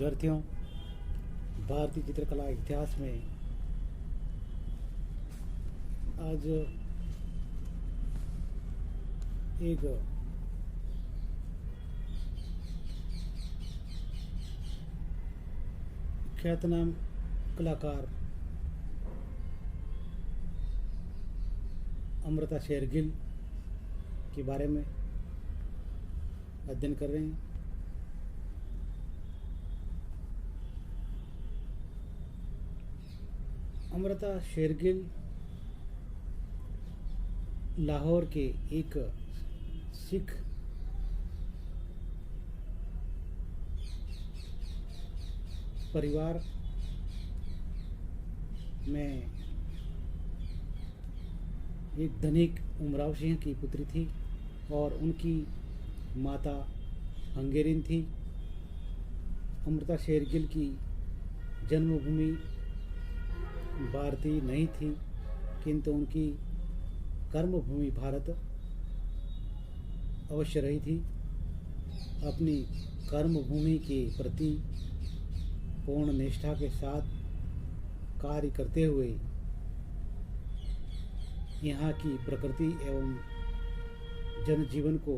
विद्यार्थियों, भारतीय चित्रकला इतिहास में आज एक ख्यातनाम कलाकार अमृता शेरगिल के बारे में अध्ययन कर रहे हैं। अमृता शेरगिल लाहौर के एक सिख परिवार में एक धनिक उमराव सिंह की पुत्री थी और उनकी माता हंगेरियन थी। अमृता शेरगिल की जन्मभूमि भारतीय नहीं थी, किंतु उनकी कर्मभूमि भारत अवश्य रही थी। अपनी कर्मभूमि के प्रति पूर्ण निष्ठा के साथ कार्य करते हुए यहाँ की प्रकृति एवं जनजीवन को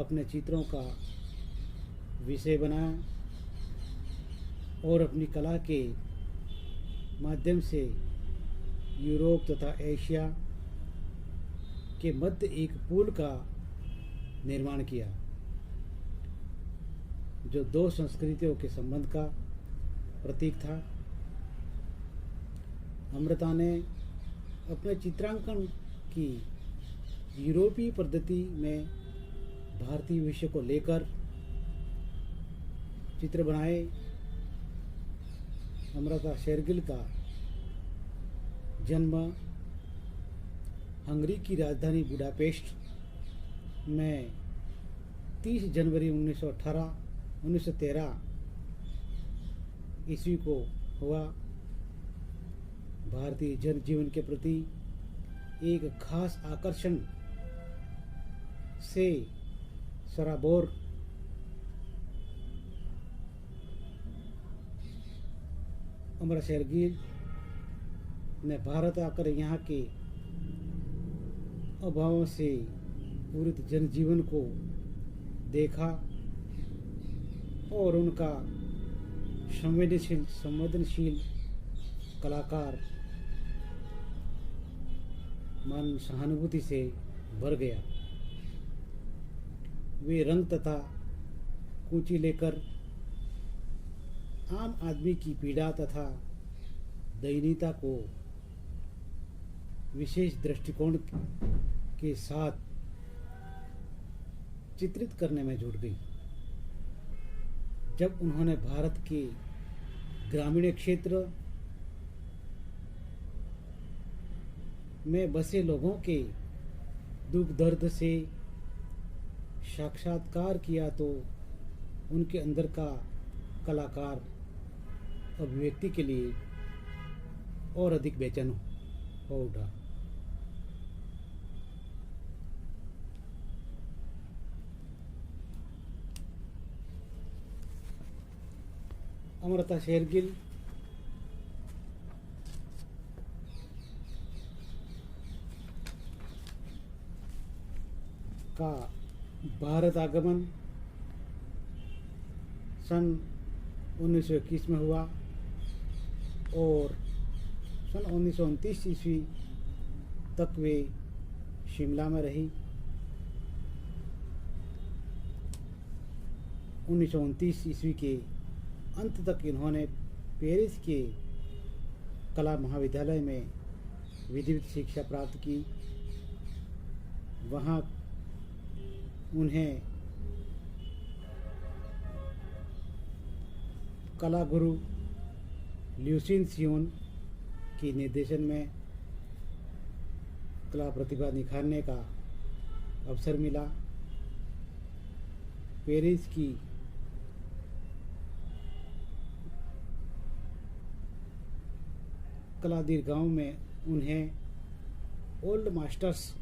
अपने चित्रों का विषय बनाया और अपनी कला के माध्यम से यूरोप तथा एशिया के मध्य एक पुल का निर्माण किया, जो दो संस्कृतियों के संबंध का प्रतीक था। अमृता ने अपने चित्रांकन की यूरोपीय पद्धति में भारतीय विषय को लेकर चित्र बनाए। अमृता शेरगिल का जन्म हंगरी की राजधानी बुडापेस्ट में 30 जनवरी 1913 ईस्वी को हुआ। भारतीय जनजीवन के प्रति एक खास आकर्षण से सराबोर अमृता शेरगिल ने भारत आकर यहाँ के अभावों से पूरित जनजीवन को देखा और उनका संवेदनशील कलाकार मन सहानुभूति से भर गया। वे रंग तथा कूची लेकर आम आदमी की पीड़ा तथा दयनीयता को विशेष दृष्टिकोण के साथ चित्रित करने में जुट गई। जब उन्होंने भारत के ग्रामीण क्षेत्र में बसे लोगों के दुख दर्द से साक्षात्कार किया तो उनके अंदर का कलाकार अभिव्यक्ति के लिए और अधिक बेचैन हो उठा। अमृता शेरगिल का भारत आगमन सन 1921 में हुआ और सन 1929 ईस्वी तक वे शिमला में रही। 1929 ईस्वी के अंत तक इन्होंने पेरिस के कला महाविद्यालय में विधिवत शिक्षा प्राप्त की। वहाँ उन्हें कला गुरु ल्यूसीन सियोन की निर्देशन में कला प्रतिभा निखारने का अवसर मिला। पेरिस की कला दीर्घाओं में उन्हें ओल्ड मास्टर्स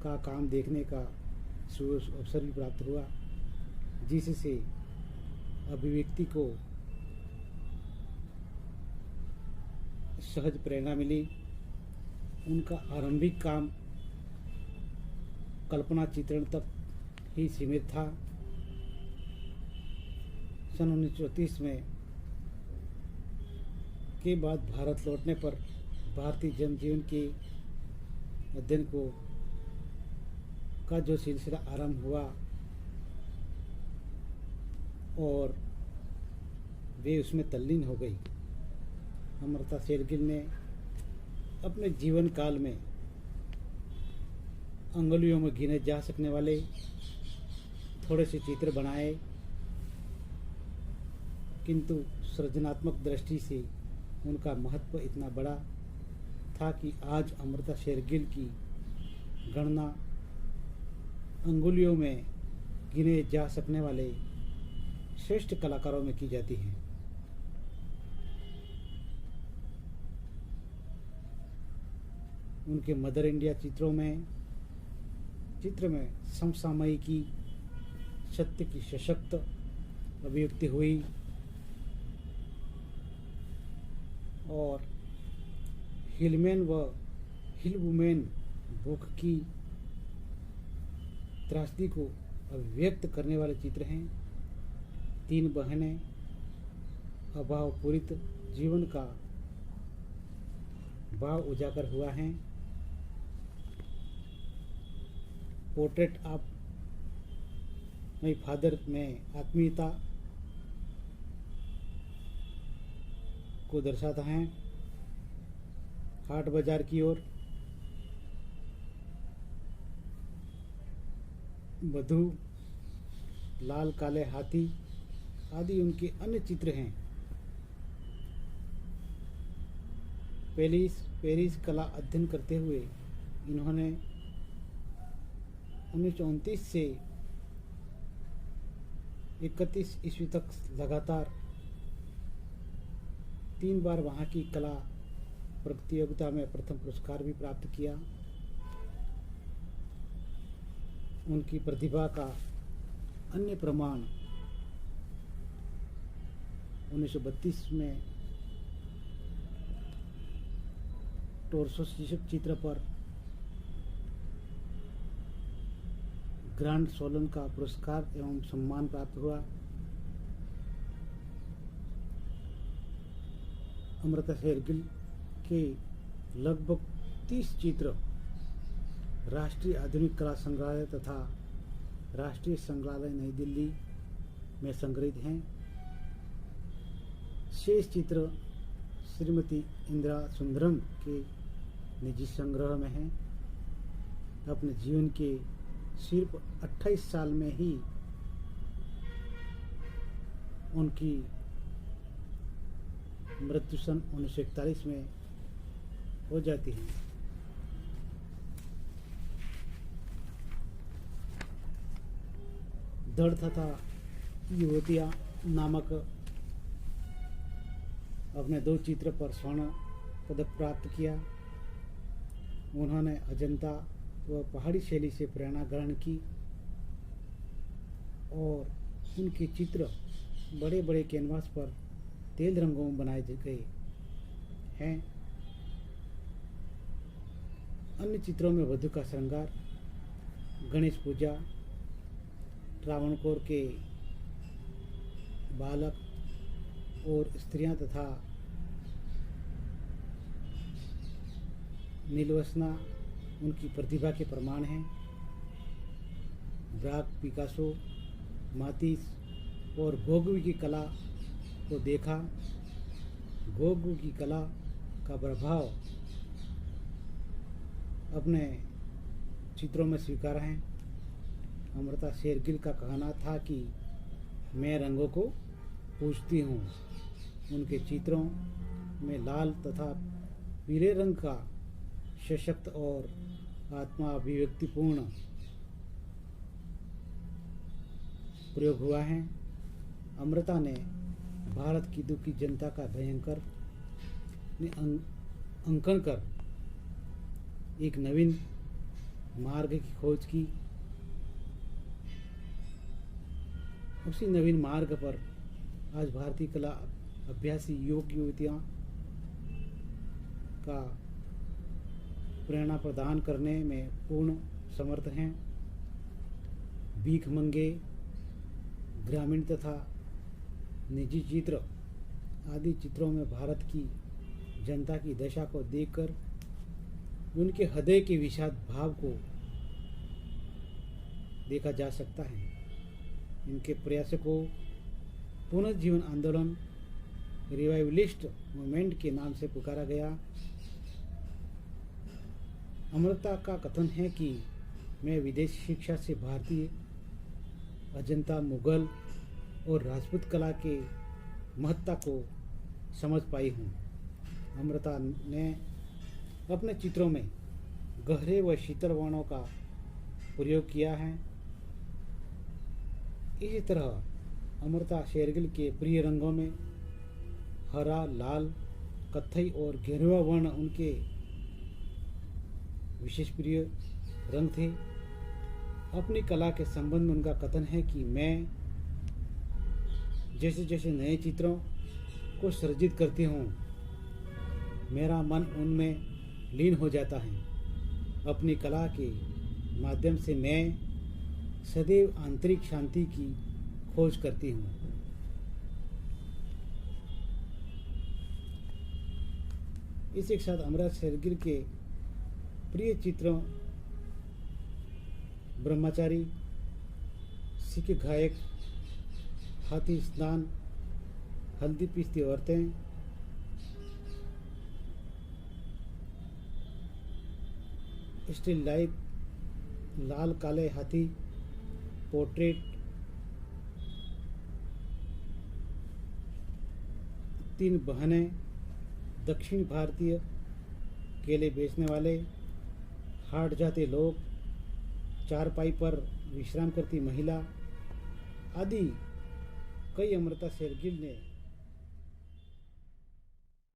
का काम देखने का अवसर भी प्राप्त हुआ, जिससे अभिव्यक्ति को सहज प्रेरणा मिली। उनका आरंभिक काम कल्पना चित्रण तक ही सीमित था। सन 1934 में के बाद भारत लौटने पर भारतीय जनजीवन के अध्ययन का जो सिलसिला आरंभ हुआ और वे उसमें तल्लीन हो गई। अमृता शेरगिल ने अपने जीवन काल में अंगुलियों में गिने जा सकने वाले थोड़े से चित्र बनाए, किंतु सृजनात्मक दृष्टि से उनका महत्व इतना बड़ा था कि आज अमृता शेरगिल की गणना अंगुलियों में गिने जा सकने वाले श्रेष्ठ कलाकारों में की जाती है। उनके मदर इंडिया चित्र में समसामयिकी सत्य की सशक्त अभिव्यक्ति हुई और हिलमैन व हिलवुमेन बुक की त्रासदी को अभिव्यक्त करने वाले चित्र हैं। तीन बहनें अभावपूरित जीवन का भाव उजागर हुआ है। पोर्ट्रेट ऑफ माय फादर में आत्मीयता को दर्शाता है। हाट बाजार की ओर बधू, लाल काले हाथी आदि उनके अन्य चित्र हैं। पेरिस कला अध्ययन करते हुए इन्होंने 1929 से 31 ईस्वी तक लगातार 3 बार वहाँ की कला प्रतियोगिता में प्रथम पुरस्कार भी प्राप्त किया। उनकी प्रतिभा का अन्य प्रमाण 1932 में टोर्सो शीर्षक चित्र पर ग्रांड सोलन का पुरस्कार एवं सम्मान प्राप्त हुआ। अमृता शेरगिल के लगभग 30 चित्र राष्ट्रीय आधुनिक कला संग्रहालय तथा राष्ट्रीय संग्रहालय नई दिल्ली में संग्रहित हैं। शेष चित्र श्रीमती इंदिरा सुंदरम के निजी संग्रह में हैं। अपने जीवन के सिर्फ 28 साल में ही उनकी मृत्यु सन 1941 में हो जाती है। दृढ़ तथा युवतियाँ नामक अपने 2 चित्र पर स्वर्ण पदक प्राप्त किया। उन्होंने अजंता व पहाड़ी शैली से प्रेरणा ग्रहण की और उनके चित्र बड़े बड़े कैनवास पर तेल रंगों में बनाए गए हैं। अन्य चित्रों में वधू का श्रृंगार, गणेश पूजा, त्रावणकोर के बालक और स्त्रियां तथा नीलवसना उनकी प्रतिभा के प्रमाण हैं। ब्राक, पिकासो, मातिस और गोगो की कला को देखा। गोगो की कला का प्रभाव अपने चित्रों में स्वीकारा है। अमृता शेरगिल का कहना था कि मैं रंगों को पूजती हूँ। उनके चित्रों में लाल तथा पीले रंग का सशक्त और आत्मा अभिव्यक्तिपूर्ण प्रयोग हुआ है। अमृता ने भारत की दुखी जनता का भयंकर अंकन कर एक नवीन मार्ग की खोज की। उसी नवीन मार्ग पर आज भारतीय कला अभ्यासी युवक युवतियाँ का प्रेरणा प्रदान करने में पूर्ण समर्थ हैं। भीख मंगे, ग्रामीण तथा निजी चित्र आदि चित्रों में भारत की जनता की दशा को देखकर उनके हृदय के विषाद भाव को देखा जा सकता है। इनके प्रयासों को पुनर्जीवन आंदोलन रिवाइवलिस्ट मूवमेंट के नाम से पुकारा गया। अमृता का कथन है कि मैं विदेशी शिक्षा से भारतीय अजंता, मुगल और राजपूत कला के महत्ता को समझ पाई हूँ। अमृता ने अपने चित्रों में गहरे व शीतल वर्णों का प्रयोग किया है। इसी तरह अमृता शेरगिल के प्रिय रंगों में हरा, लाल, कत्थई और गेरुआ वर्ण उनके विशेष प्रिय रंग थे। अपनी कला के संबंध में उनका कथन है कि मैं जैसे जैसे नए चित्रों को सृजित करती हूँ, मेरा मन उनमें लीन हो जाता है। अपनी कला के माध्यम से मैं सदैव आंतरिक शांति की खोज करती हूँ। इसी के साथ अमृता शेरगिल के प्रिय चित्रों ब्रह्मचारी, सिख गायक, हाथी स्नान, हल्दी पीसती औरतें, स्टिल लाइफ, लाल काले हाथी, पोर्ट्रेट, तीन बहनें, दक्षिण भारतीय, केले बेचने वाले, हाट जाते लोग, चारपाई पर विश्राम करती महिला आदि कई अमृता शेरगिल ने